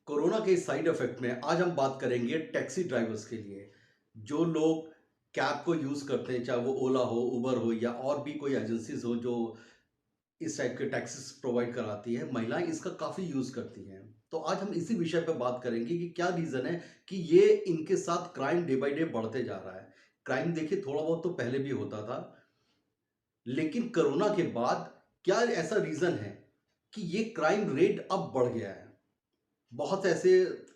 Corona के side effect में आज हम बात करेंगे टैक्सी ड्राइवर्स के लिए। जो लोग कैब को यूज़ करते हैं, चाहे वो ओला हो, उबर हो या और भी कोई एजेंसीज़ हो जो इस टाइप के टैक्सीज़ प्रोवाइड कराती है, महिलाएँ इसका काफ़ी यूज़ करती हैं। तो आज हम इसी विषय पे बात करेंगे कि क्या रीज़न है कि ये इनके साथ क्राइम डे बाय डे बढ़ते जा रहा है। क्राइम देखिए थोड़ा बहुत तो पहले भी होता था, लेकिन कोरोना के बाद क्या ऐसा रीज़न है कि ये क्राइम रेट अब बढ़ गया है? बहुत ऐसे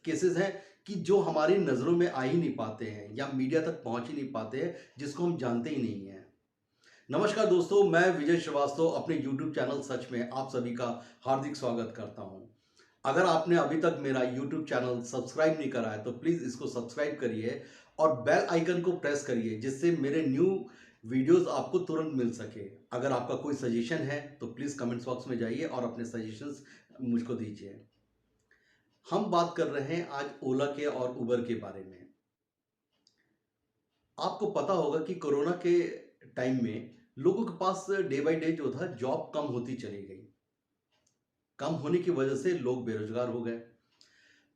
केसेस हैं कि जो हमारी नज़रों में आ ही नहीं पाते हैं या मीडिया तक पहुंच ही नहीं पाते हैं, जिसको हम जानते ही नहीं हैं। नमस्कार दोस्तों, मैं विजय श्रीवास्तव अपने यूट्यूब चैनल सच में आप सभी का हार्दिक स्वागत करता हूं। अगर आपने अभी तक मेरा यूट्यूब चैनल सब्सक्राइब नहीं करा है तो प्लीज़ इसको सब्सक्राइब करिए और बेल आइकन को प्रेस करिए, जिससे मेरे न्यू वीडियोस आपको तुरंत मिल सके। अगर आपका कोई सजेशन है तो प्लीज़ कमेंट्स बॉक्स में जाइए और अपने सजेशंस मुझको दीजिए। हम बात कर रहे हैं आज ओला के और उबर के बारे में। आपको पता होगा कि कोरोना के टाइम में लोगों के पास डे बाय डे जो था जॉब कम होती चली गई। कम होने की वजह से लोग बेरोजगार हो गए।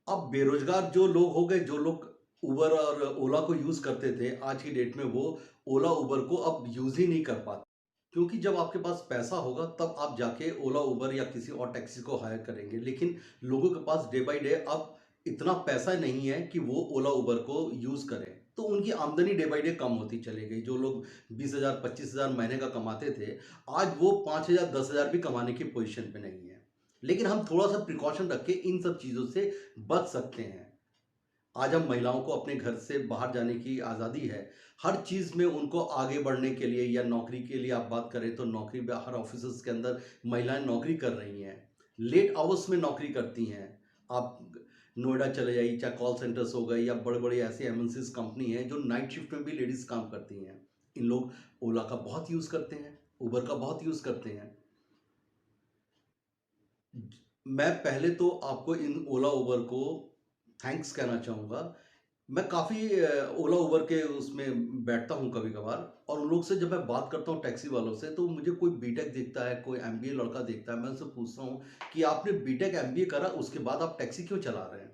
अब बेरोजगार जो लोग हो गए, जो लोग उबर और ओला को यूज़ करते थे, आज की डेट में वो ओला उबर को अब यूज़ ही नहीं कर पाते। क्योंकि जब आपके पास पैसा होगा तब आप जाके ओला उबर या किसी और टैक्सी को हायर करेंगे, लेकिन लोगों के पास डे बाय डे अब इतना पैसा नहीं है कि वो ओला उबर को यूज़ करें, तो उनकी आमदनी डे बाय डे कम होती चली गई। जो लोग 20,000 25,000 महीने का कमाते थे, आज वो 5,000 10,000 भी कमाने की पोजीशन पे नहीं है। लेकिन हम थोड़ा सा प्रिकॉशन रख के इन सब चीज़ों से बच सकते हैं। आज हम महिलाओं को अपने घर से बाहर जाने की आज़ादी है। हर चीज़ में उनको आगे बढ़ने के लिए या नौकरी के लिए आप बात करें तो नौकरी बाहर ऑफ़िसेज़ के अंदर महिलाएँ नौकरी कर रही हैं। लेट आवर्स में नौकरी करती हैं। आप नोएडा चले जाइए, चाहे कॉल सेंटर्स हो गए या बड़े-बड़े ऐसे एमएनसीज़ कंपनी हैं जो नाइट शिफ्ट में भी लेडीज़ काम करती हैं। इन लोग ओला का बहुत यूज़ करते हैं, उबर का बहुत यूज़ करते हैं। मैं पहले तो आपको इन ओला उबर को थैंक्स कहना चाहूँगा। मैं काफ़ी ओला उबर के उसमें बैठता हूँ कभी-कभार और उन लोग से जब मैं बात करता हूँ टैक्सी वालों से, तो मुझे कोई बीटेक दिखता है, कोई एमबीए लड़का दिखता है, मैं उनसे पूछता हूँ कि आपने बीटेक एमबीए करा, उसके बाद आप टैक्सी क्यों चला रहे हैं?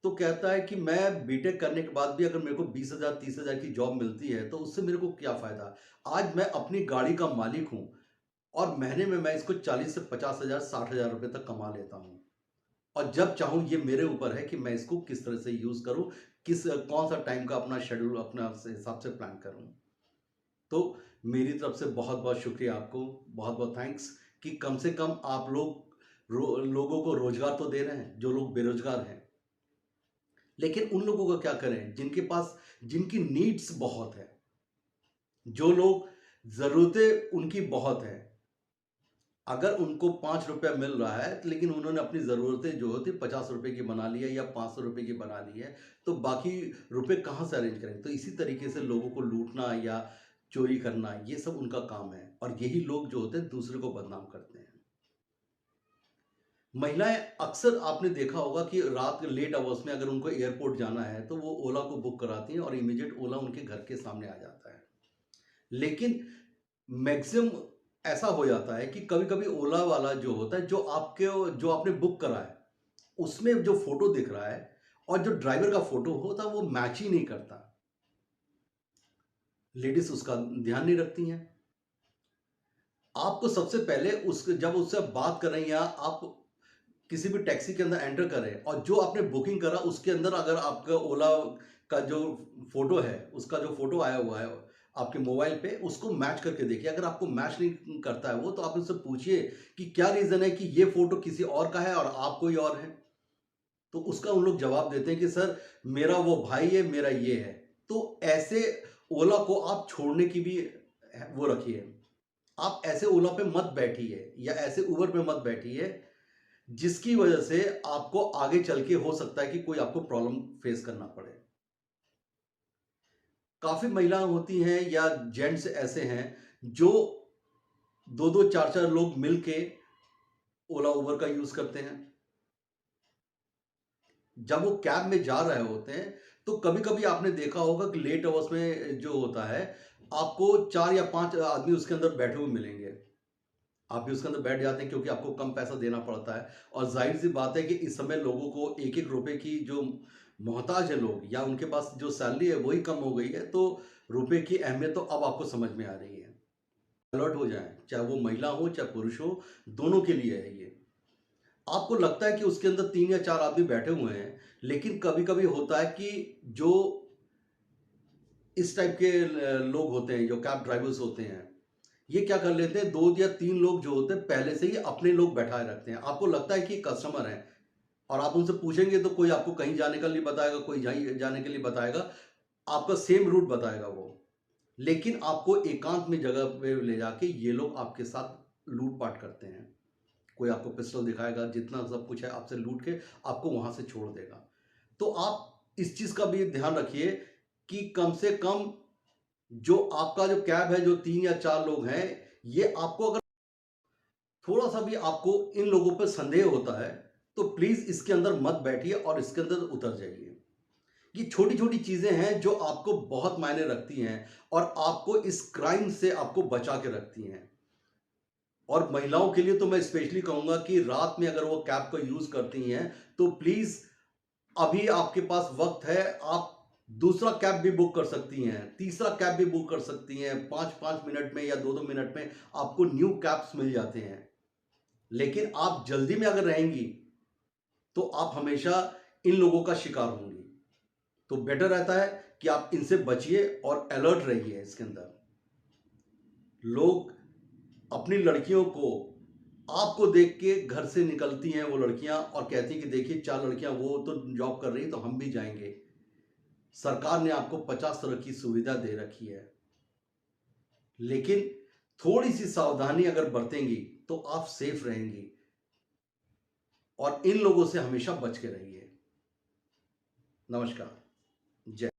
तो कहता है कि मैं बीटेक करने के बाद भी अगर मेरे को 20,000 30,000 की जॉब मिलती है, तो उससे मेरे को क्या फ़ायदा? आज मैं अपनी गाड़ी का मालिक हूँ और महीने में मैं इसको 40 से 50,000 60,000 रुपए तक कमा लेता हूँ। और जब चाहूँ ये मेरे ऊपर है कि मैं इसको किस तरह से यूज़ करूँ, कौन-सा टाइम का अपना शेड्यूल अपना से हिसाब से प्लान करूँ। तो मेरी तरफ से बहुत-बहुत शुक्रिया आपको, बहुत-बहुत थैंक्स कि कम से कम आप लोग लोगों को रोज़गार तो दे रहे हैं, जो लोग बेरोज़गार हैं। लेकिन उन लोगों का क्या करें, जिनके पास जिनकी नीड्स बहुत है, जो लोग ज़रूरतें उनकी बहुत है। अगर उनको ₹5 मिल रहा है, तो लेकिन उन्होंने अपनी ज़रूरतें जो होती ₹50 की बना ली है या ₹500 की बना ली है, तो बाकी रुपए कहाँ से अरेंज करेंगे? तो इसी तरीके से लोगों को लूटना या चोरी करना, ये सब उनका काम है और यही लोग जो होते हैं, दूसरे को बदनाम करते हैं। महिलाएँ अक्सर आपने देखा होगा कि रात के लेट आवर्स में अगर उनको एयरपोर्ट जाना है, तो वो ओला को बुक कराती हैं और इमीडिएट ओला उनके घर के सामने आ जाता है। लेकिन मैक्सिमम ऐसा हो जाता है कि कभी-कभी ओला वाला जो होता है, जो आपने बुक करा है, उसमें जो फ़ोटो दिख रहा है और जो ड्राइवर का फ़ोटो होता है, वो मैच ही नहीं करता। लेडीज़ उसका ध्यान नहीं रखती हैं। आपको सबसे पहले जब उससे आप बात कर रहे हैं या आप किसी भी टैक्सी के अंदर एंटर करें और जो आपने बुकिंग करा उसके अंदर अगर आपका ओला का जो फ़ोटो है, उसका जो फ़ोटो आया हुआ है आपके मोबाइल पे, उसको मैच करके देखिए। अगर आपको मैच नहीं करता है वो, तो आप उससे पूछिए कि क्या रीज़न है कि ये फ़ोटो किसी और का है और आप कोई और हैं? तो उसका उन लोग जवाब देते हैं कि सर मेरा वो भाई है, मेरा ये है। तो ऐसे ओला को आप छोड़ने की भी वो रखिए। आप ऐसे ओला पे मत बैठिए या ऐसे उबर पे मत बैठिए जिसकी वजह से आपको आगे चल के हो सकता है कि कोई आपको प्रॉब्लम फेस करना पड़े। काफ़ी महिलाएँ होती हैं या जेंट्स ऐसे हैं जो 2-2 4-4 लोग मिल के ओला उबर का यूज़ करते हैं। जब वो कैब में जा रहे होते हैं, तो कभी-कभी आपने देखा होगा कि लेट अवर्स में जो होता है, आपको 4 या 5 आदमी उसके अंदर बैठे हुए मिलेंगे। आप भी उसके अंदर बैठ जाते हैं क्योंकि आपको कम पैसा देना पड़ता है और ज़ाहिर-सी बात है कि इस समय लोगों को एक-एक रुपए की जो मोहताज है लोग या उनके पास जो सैलरी है वही कम हो गई है, तो रुपए की अहमियत तो अब आपको समझ में आ रही है। अलर्ट हो जाएँ, चाहे वो महिला हो, चाहे पुरुष हो, दोनों के लिए है ये। आपको लगता है कि उसके अंदर 3 या 4 आदमी बैठे हुए हैं, लेकिन कभी-कभी होता है कि जो इस टाइप के लोग होते हैं, जो कैब ड्राइवर्स होते हैं, ये क्या कर लेते हैं 2 या 3 लोग जो होते हैं पहले से ही अपने लोग बैठाए रखते हैं। आपको लगता है कि कस्टमर हैं और आप उनसे पूछेंगे तो कोई आपको कहीं जाने के लिए बताएगा, कोई कहीं जाने के लिए बताएगा, आपका सेम रूट बताएगा वो। लेकिन आपको एकांत में जगह पे ले जाके ये लोग आपके साथ लूट-पाट करते हैं। कोई आपको पिस्टल दिखाएगा, जितना सब कुछ है आपसे लूट के आपको वहाँ से छोड़ देगा। तो आप इस चीज़ का भी ध्यान रखिए कि कम से कम जो आपका जो कैब है, जो 3 या 4 लोग हैं, ये आपको अगर थोड़ा-सा भी आपको इन लोगों पे संदेह होता है, तो प्लीज़ इसके अंदर मत बैठिए और इसके अंदर उतर जाइए। ये छोटी-छोटी चीज़ें हैं जो आपको बहुत मायने रखती हैं और आपको इस क्राइम से आपको बचा के रखती हैं। और महिलाओं के लिए तो मैं स्पेशली कहूँगा कि रात में अगर वो कैब का यूज़ करती हैं, तो प्लीज़ अभी आपके पास वक़्त है, आप दूसरा कैब भी बुक कर सकती हैं, तीसरा कैब भी बुक कर सकती हैं, 5-5 मिनट में या 2-2 मिनट में आपको न्यू कैब्स मिल जाते हैं। लेकिन आप जल्दी में अगर रहेंगी, तो आप हमेशा इन लोगों का शिकार होंगी। तो बेटर रहता है कि आप इनसे बचिए और अलर्ट रहिए इसके अंदर। लोग अपनी लड़कियों को आपको देख के घर से निकलती हैं वो लड़कियां और कहती हैं कि देखिए 4 लड़कियां वो तो जॉब कर रही है तो हम भी जाएंगे। सरकार ने आपको 50 तरह की सुविधा दे रखी है, लेकिन थोड़ी सी सावधानी अगर बरतेंगी तो आप सेफ रहेंगी और इन लोगों से हमेशा बच के रहिए। नमस्कार। जय